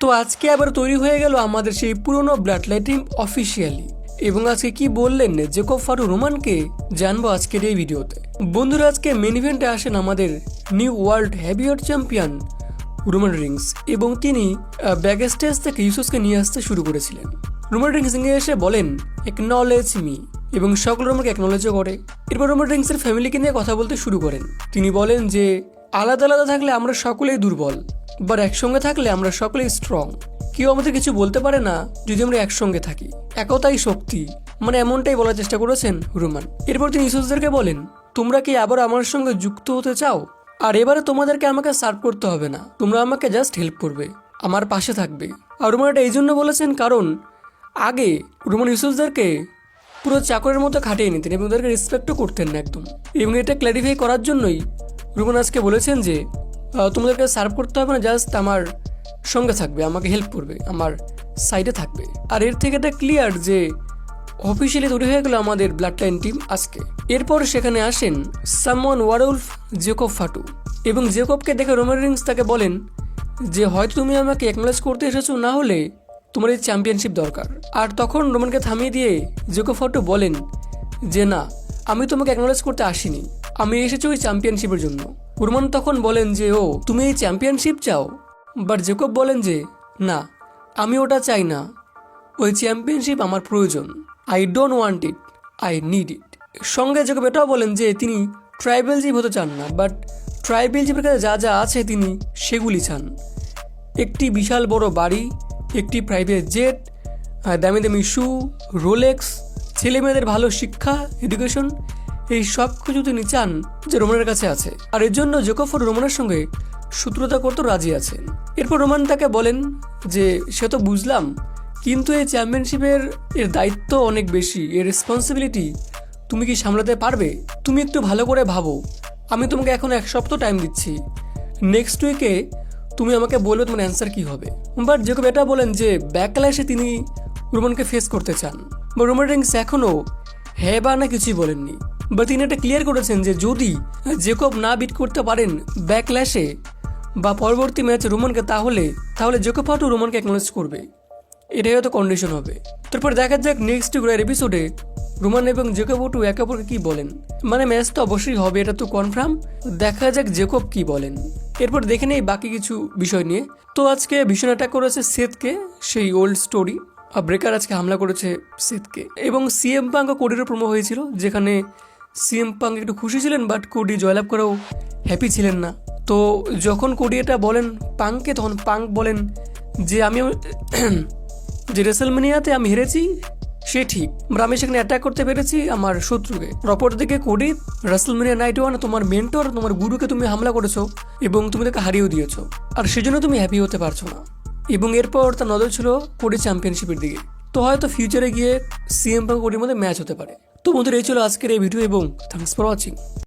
তো আজকে আবার তৈরি হয়ে গেল আমাদের সেই পুরনো ব্লাড লাইন টিম অফিসিয়ালি। এবং আজকে কি বললেন জেকব ফাটু রোমানকে জানবো আজকের এই ভিডিওতে। বন্ধুরা, আজকে মেন ইভেন্টে আসেন আমাদের new world heavyweight champion Roman Rings, এবং তিনি ব্যাক স্টেজ থেকে ইউসুসকে নিয়ে আসতে শুরু করেছিলেন। রোমান রিংস এসে বলেন একনলেজ মি, এবং সকল রোমানকে একনলেজও করে। এরপর রোমান রিংসের ফ্যামিলিকে নিয়ে কথা বলতে শুরু করেন। তিনি বলেন যে আলাদা আলাদা থাকলে আমরা সকলেই দুর্বল, বাট একসঙ্গে থাকলে আমরা সকলেই স্ট্রং। কেউ আমাদের কিছু বলতে পারে না যদি আমরা একসঙ্গে থাকি। একতাই শক্তি, মানে এমনটাই বলার চেষ্টা করেছেন রোমান। এরপর তিনি ইসুসদেরকে বলেন তোমরা কি আবার আমার সঙ্গে যুক্ত হতে চাও? আর এবারে তোমাদেরকে আমাকে সার্ভ করতে হবে না, তোমরা আমাকে জাস্ট হেল্প করবে, আমার পাশে থাকবে। আর রোমান এটা এই জন্য বলেছেন কারণ আগে রোমান ইসুসদেরকে পুরো চাকরের মতো খাটিয়ে নিতেন এবং তাদেরকে রেসপেক্টও করতেন না একদম। এবং এটা ক্ল্যারিফাই করার জন্যই রোমান আজকে বলেছেন যে তোমাদেরকে সার্ভ করতে হবে না, জাস্ট আমার সঙ্গে থাকবে, আমাকে হেল্প করবে, আমার সাইডে থাকবে। আর এর থেকে এটা ক্লিয়ার যে অফিসিয়ালি তৈরি হয়ে গেল আমাদের ব্লাড লাইন টিম আজকে। এরপর সেখানে আসেন সামওয়ান ওয়ারউলফ জেকব ফাটু, এবং জেকবকে দেখে রোমান রিংস তাকে বলেন যে হয়তো তুমি আমাকে অ্যাকনোলেজ করতে এসেছো, না হলে তোমার এই চ্যাম্পিয়নশিপ দরকার। আর তখন রোমানকে থামিয়ে দিয়ে জেকব ফাটু বলেন যে না, আমি তোমাকে অ্যাকনোলেজ করতে আসিনি, আমি এসেছি ওই চ্যাম্পিয়নশিপের জন্য। রোমান তখন বলেন যে ও তুমি এই চ্যাম্পিয়নশিপ চাও? বাট জেকব বলেন যে না, আমি ওটা চাই না, ওই চ্যাম্পিয়নশিপ আমার প্রয়োজন। I don't want it, I need it. সঙ্গে জেকব এটাও বলেন যে তিনি ট্রাইবেল জীব হতে চান না, বাট ট্রাইবেল জীবের কাছে যা যা আছে তিনি সেগুলি চান। একটি বিশাল বড় বাড়ি, একটি প্রাইভেট জেট, দামি দামি শু, রোলেক্স, ছেলে মেয়েদের ভালো শিক্ষা, এডুকেশন, এই সব কিছু তিনি চান যে রোমানের কাছে আছে। আর এর জন্য জেকব ফাটু রোমানের সঙ্গে শত্রুতা করতে রাজি আছেন। এরপর রোমান তাকে বলেন যে সে তো বুঝলাম, কিন্তু এই চ্যাম্পিয়নশিপের এর দায়িত্ব অনেক বেশি, এর রেসপন্সিবিলিটি তুমি কি সামলাতে পারবে? তুমি একটু ভালো করে ভাবো, আমি তোমাকে এখন 1 সপ্তাহ টাইম দিচ্ছি, নেক্সট উইকে তুমি আমাকে বলবে তোমার অ্যান্সার কি হবে। বাট জেকব এটা বলেন যে ব্যাকল্যাশে তিনি রোমানকে ফেস করতে চান। বা রোমান রিংস এখনও হ্যাঁ বা না কিছুই বলেননি, বা তিনি এটা ক্লিয়ার করেছেন যে যদি জেকব না বিট করতে পারেন ব্যাকল্যাশে বা পরবর্তী ম্যাচে রোমানকে, তাহলে জেকব ফাটু রোমানকে অ্যাকনোলেজ করবে, এটাই হয়তো কন্ডিশন হবে। তারপর দেখা যাক নেক্সট এপিসোডে রোমান এবং জেকব ফাটু একে অপরকে কি বলেন। মানে ম্যাচ তো অবশ্যই হবে, এটা তো কনফার্ম। দেখা যাক জেকব কি বলেন। এরপর দেখে নেই বাকি কিছু বিষয় নিয়ে। তো আজকে ভীষণ অ্যাটাক করেছে সেথকে, সেই ওল্ড স্টোরি। ব্রেকার আজকে হামলা করেছে সেথকে, এবং সিএম পাঙ্ক কোডিরও প্রোমো হয়েছিল, যেখানে সিএম পাঙ্ক একটু খুশি ছিলেন, বাট কোডি জয়লাভ করেও হ্যাপি ছিলেন না। তো যখন কোডি এটা বলেন পাঙ্ককে, তখন পাঙ্ক বলেন যে আমি যে রেসেলমেনিয়াতে আমি হেরেছি সে ঠিক, আমি সেখানে অ্যাটাক করতে পেরেছি আমার শত্রুকে। অপর দিকে কোডি রেসেলমেনিয়া নাইট 1 তোমার মেন্টর, তোমার গুরুকে তুমি হামলা করেছো এবং তুমি তাকে হারিয়েও দিয়েছো, আর সেজন্য তুমি হ্যাপি হতে পারছো না। এবং এরপর তার নজর ছিল কোডি চ্যাম্পিয়নশিপের দিকে। তো হয়তো ফিউচারে গিয়ে সিএম পাঙ্ক কোডির মধ্যে ম্যাচ হতে পারে। তো বন্ধুরা, এই ছিল আজকের এই ভিডিও, এবং থ্যাঙ্কস ফর ওয়াচিং।